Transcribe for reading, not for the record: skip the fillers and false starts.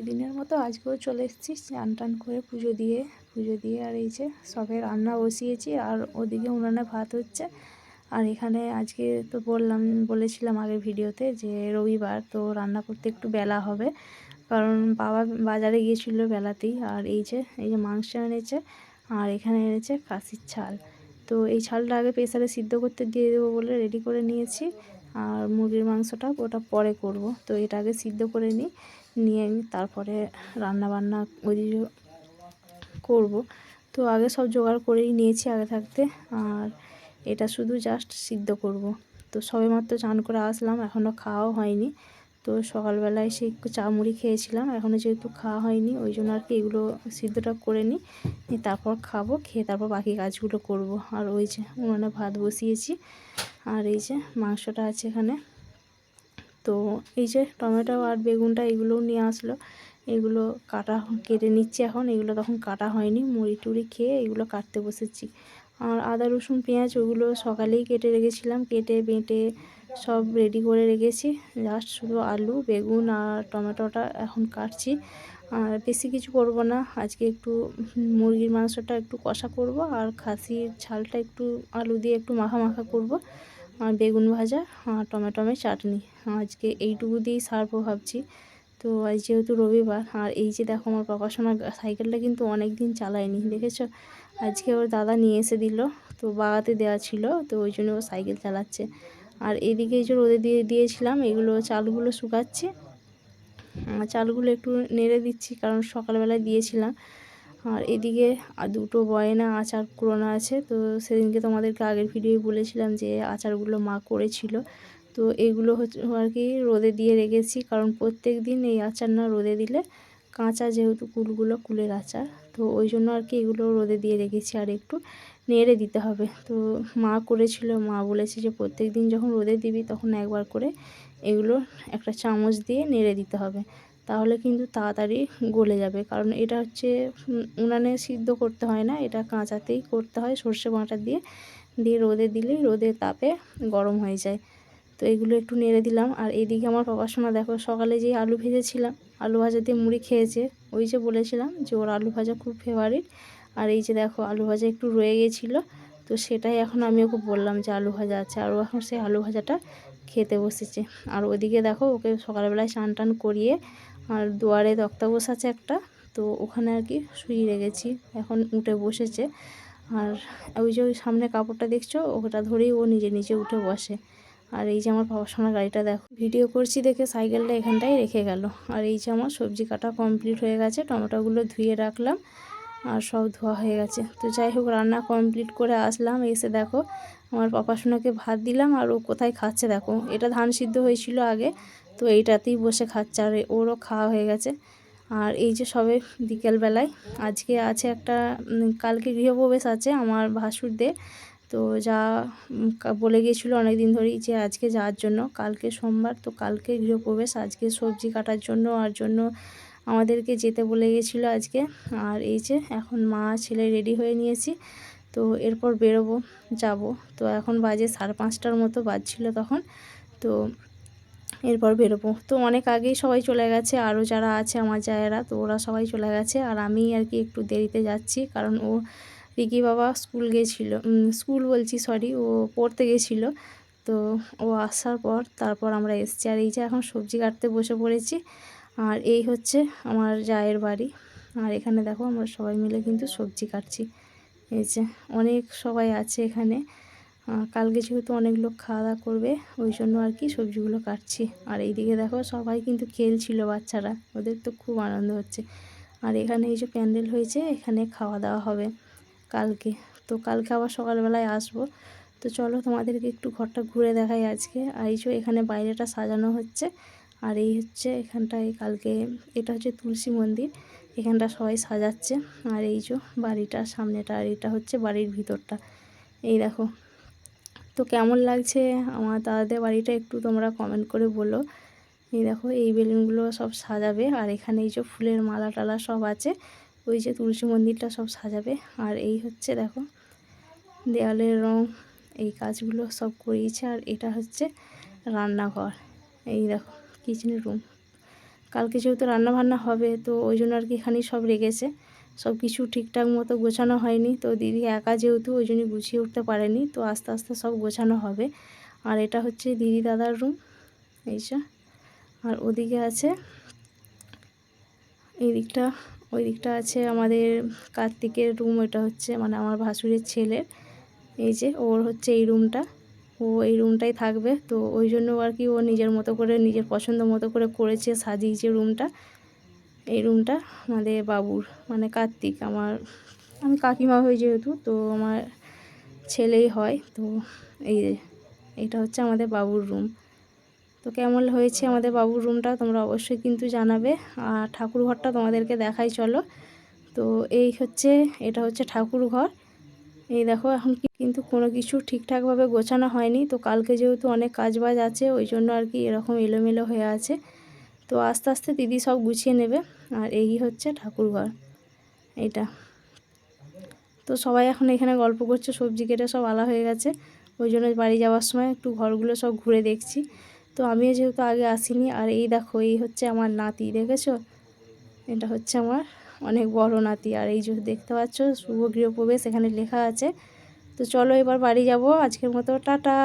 দিনের মতো আজকেও চলে এসেছি স্নান টান করে পুজো দিয়ে আর এই যে সবে রান্না বসিয়েছি আর ওদিকে উনানে ভাত হচ্ছে। আর এখানে আজকে তো বলেছিলাম আগের ভিডিওতে যে রবিবার, তো রান্না করতে একটু বেলা হবে কারণ বাবা বাজারে গিয়েছিল বেলাতেই। আর এই যে মাংস এনেছে আর এখানে এনেছে খাসির ছাল। তো এই ছালটা আগে প্রেসারে সিদ্ধ করতে দিয়ে দেবো বলে রেডি করে নিয়েছি। আর মুরগির মাংসটা ওটা পরে করব, তো এটা আগে সিদ্ধ করে নিয়ে তারপরে রান্না বান্না ওইদিকে করব। তো আগে সব জোগাড় করেই নিয়েছি আগে থাকতে, আর এটা শুধু জাস্ট সিদ্ধ করব। তো সবেমাত্র চান করে আসলাম, এখনও খাওয়াও হয়নি। তো সকালবেলায় এসে একটু চা মুড়ি খেয়েছিলাম, এখনও যেহেতু খাওয়া হয়নি ওই জন্য আর কি এগুলো সিদ্ধটা করে নিই, তারপর খাবো, খেয়ে তারপর বাকি কাজগুলো করব। আর ওই যে উনুনে ভাত বসিয়েছি আর এই যে মাংসটা আছে এখানে। তো এই যে টমেটো আর বেগুনটা এগুলোও নিয়ে আসলো, এগুলো কেটে নিচ্ছি এখন। এগুলো তখন কাটা হয়নি, মুড়ি টুড়ি খেয়ে এগুলো কাটতে বসেছি। আর আদা রসুন পেঁয়াজ ওগুলো সকালেই কেটে রেখেছিলাম, কেটে বেটে সব রেডি করে রেখেছি। জাস্ট শুধু আলু বেগুন আর টমেটোটা এখন কাটছি। আর বেশি কিছু করব না আজকে, একটু মুরগির মাংসটা একটু কষা করব আর খাসির ঝালটা একটু আলু দিয়ে একটু মাখা মাখা করব, আর বেগুন ভাজা আর টমেটোমের চাটনি। আজকে এইটুকু দিয়েই সারবো ভাবছি। তো আজ যেহেতু রবিবার, আর এই যে দেখো আমার পাপাসোনার সাইকেলটা কিন্তু অনেক দিন চালায়নি, দেখেছো? আজকে ওর দাদা নিয়ে এসে দিল, তো বাগাতে দেওয়া ছিল, তো ওই জন্য ও সাইকেল চালাচ্ছে। আর এদিকে এই যে রোদে দিয়েছিলাম, এগুলো চালগুলো শুকাচ্ছি, চালগুলো একটু নেড়ে দিচ্ছি কারণ সকালবেলায় দিয়েছিলাম। আর এদিকে দুটো বয়না আচার কুড়োনো আছে, তো সেদিনকে তোমাদেরকে আগের ভিডিওয় বলেছিলাম যে আচারগুলো মা করেছিল। তো এগুলো হচ্ছে আর কি রোদে দিয়ে রেখেছি, কারণ প্রত্যেক দিন এই আচার না রোদে দিলে কাঁচা, যেহেতু কুলের আচার, তো ওই জন্য আর কি এগুলো রোদে দিয়ে রেখেছি। আর একটু নেড়ে দিতে হবে। তো মা করেছিল, মা বলেছে যে প্রত্যেক দিন যখন রোদে দিবি তখন একবার করে এগুলো একটা চামচ দিয়ে নেড়ে দিতে হবে, তাহলে কিন্তু তাড়াতাড়ি গলে যাবে। কারণ এটা হচ্ছে উনানে সিদ্ধ করতে হয় না, এটা কাঁচাতেই করতে হয়, সর্ষে বাটা দিয়ে রোদে দিলেই রোদের তাপে গরম হয়ে যায়। তো এগুলো একটু নেড়ে দিলাম। আর এইদিকে আমার পাপাসোনা দেখো সকালে যেই আলু ভেজেছিলাম, আলু ভাজা দিয়ে মুড়ি খেয়েছে। ওই যে বলেছিলাম যে ওর আলু ভাজা খুব ফেভারিট। আর এই যে দেখো আলু ভাজা একটু রয়ে গেছিলো, তো সেটাই এখন আমি ওকে বললাম যে আলু ভাজা আছে, আর ও এখন সেই আলু ভাজাটা খেতে বসেছে। আর ওদিকে দেখো ওকে সকালবেলায় স্নান টান করিয়ে আর দুয়ারে তক্তা বসাচ্ছে একটা, তো ওখানে আর কি শুয়ে রেখেছি, এখন উঠে বসেছে। আর ওই যে ওই সামনে কাপড়টা দেখছো, ওটা ধরেই ও নিজে নিজে উঠে বসে। আর এই যে আমার পাপাসোনার গাড়িটা দেখো, ভিডিও করছি দেখে সাইকেলটা এখানটাই রেখে গেল। আর এই যে আমার সবজি কাটা কমপ্লিট হয়ে গেছে, টমেটোগুলো ধুয়ে রাখলাম আর সব ধোয়া হয়ে গেছে। তো যাই হোক রান্না কমপ্লিট করে আসলাম, এসে দেখো আমার পাপাসোনাকে ভাত দিলাম, আর ও কোথায় খাচ্ছে দেখো, এটা ধান সিদ্ধ হয়েছিল আগে, তো এইটাতেই বসে খাচ্ছে, আর ওরও খাওয়া হয়ে গেছে। আর এই যে সবে বিকেলবেলায় আজকে আছে একটা কালকে গৃহপ্রবেশ আছে আমার ভাসুরদের, তো যা বলে গিয়েছিলো অনেক দিন ধরেই যে আজকে যাওয়ার জন্য, কালকে সোমবার, তো কালকে গৃহপ্রবেশ, আজকে সবজি কাটার জন্য আমাদেরকে যেতে বলে গেছিলো আজকে। আর এই যে এখন মা ছেলে রেডি হয়ে নিয়েছি, তো এরপর বেরোবো, যাব। তো এখন বাজে 5:30টার মতো বাজছিল তখন, তো এরপর বেরোবো। তো অনেক আগেই সবাই চলে গেছে, আরও যারা আছে আমার জায়েরা, তো ওরা সবাই চলে গেছে। আর আমি আর কি একটু দেরিতে যাচ্ছি, কারণ রিকি বাবা স্কুল গেছিলো, স্কুল বলছি সরি, ও পড়তে গেছিলো। তো ও আসার পর তারপর আমরা এসছি। আর এই যে এখন সবজি কাটতে বসে পড়েছি, আর এই হচ্ছে আমার জায়ের বাড়ি। আর এখানে দেখো আমরা সবাই মিলে কিন্তু সবজি কাটছি, এই যে অনেক সবাই আছে এখানে। কালকে যেহেতু অনেক লোক খাওয়া দাওয়া করবে ওই জন্য আর কি সবজিগুলো কাটছি। আর এইদিকে দেখো সবাই কিন্তু খেলছিল, বাচ্চারা, ওদের তো খুব আনন্দ হচ্ছে। আর এখানে এই যে প্যান্ডেল হয়েছে, এখানে খাওয়া দাওয়া হবে কালকে। তো কালকে আবার সকালবেলায় আসবো। তো চলো তোমাদেরকে একটু ঘরটা ঘুরে দেখাই আজকে। আর এই যে এখানে বাইরেটা সাজানো হচ্ছে, আর এই হচ্ছে এখানটায় কালকে, এটা হচ্ছে তুলসী মন্দির, এখানটা সবাই সাজাচ্ছে। আর এই যে বাড়িটার সামনেটা, আর এটা হচ্ছে বাড়ির ভিতরটা, এই দেখো। তো কেমন লাগছে আমার দাদাদের বাড়িটা একটু তোমরা কমেন্ট করে বলো। এই দেখো এই বেলুনগুলো সব সাজাবে, আর এখানে এই যে ফুলের মালা টালা সব আছে, ওই যে তুলসী মন্দিরটা সব সাজাবে। আর এই হচ্ছে দেখো দেওয়ালের রং, এই কাজগুলো সব করিয়েছে। আর এটা হচ্ছে রান্নাঘর, এই দেখো কিচেন রুম, কালকে যেহেতু রান্নাবান্না হবে তো ওই জন্য আর কি এখানেই সব রেখেছে। সব কিছু ঠিকঠাক মতো গোছানো হয়নি, তো দিদি একা যেহেতু ওই জন্য গুছিয়ে উঠতে পারেনি, তো আস্তে আস্তে সব গোছানো হবে। আর এটা হচ্ছে দিদি দাদার রুম, এই যে। আর ওদিকে আছে, এই দিকটা, ওই দিকটা আছে আমাদের কার্তিকের রুম। এটা হচ্ছে মানে আমার ভাসুরের ছেলের, এই যে ওর হচ্ছে এই রুমটা, ও এই রুমটাই থাকবে। তো ওই জন্য আর কি ও নিজের মতো করে নিজের পছন্দ মতো করে করেছে, সাজিয়েছে রুমটা। এই রুমটা আমাদের বাবুর মানে কার্তিক, আমি কাকিমা হই যেহেতু, তো আমার ছেলেই হয়। তো এই এইটা হচ্ছে আমাদের বাবুর রুম। তো কেমন হয়েছে আমাদের বাবুর রুমটা তোমরা অবশ্যই কিন্তু জানাবে। আর ঠাকুর ঘরটা তোমাদেরকে দেখাই চলো। তো এই হচ্ছে, এটা হচ্ছে ঠাকুর ঘর। এই দেখো এখন কিন্তু কোনো কিছু ঠিকঠাকভাবে গোছানো হয়নি, তো কালকে যেহেতু অনেক কাজবাজ আছে ওই জন্য আর কি এরকম এলোমেলো হয়ে আছে। তো আস্তে আস্তে দিদি সব গুছিয়ে নেবে। আর এই হচ্ছে ঠাকুর ঘর এইটা। তো সবাই এখন এখানে গল্প করছে, সবজি কেটে সব আলা হয়ে গেছে, ওই জন্য বাড়ি যাওয়ার সময় একটু ঘরগুলো সব ঘুরে দেখছি। তো আমিও যেহেতু আগে আসিনি। আর এই দেখো, এই হচ্ছে আমার নাতি, দেখেছো? এটা হচ্ছে আমার অনেক বড় নাতি। আর এই যে দেখতে পাচ্ছ শুভ গৃহপ্রবেশ এখানে লেখা আছে। তো চলো এবার বাড়ি যাব, আজকের মতো টাটা।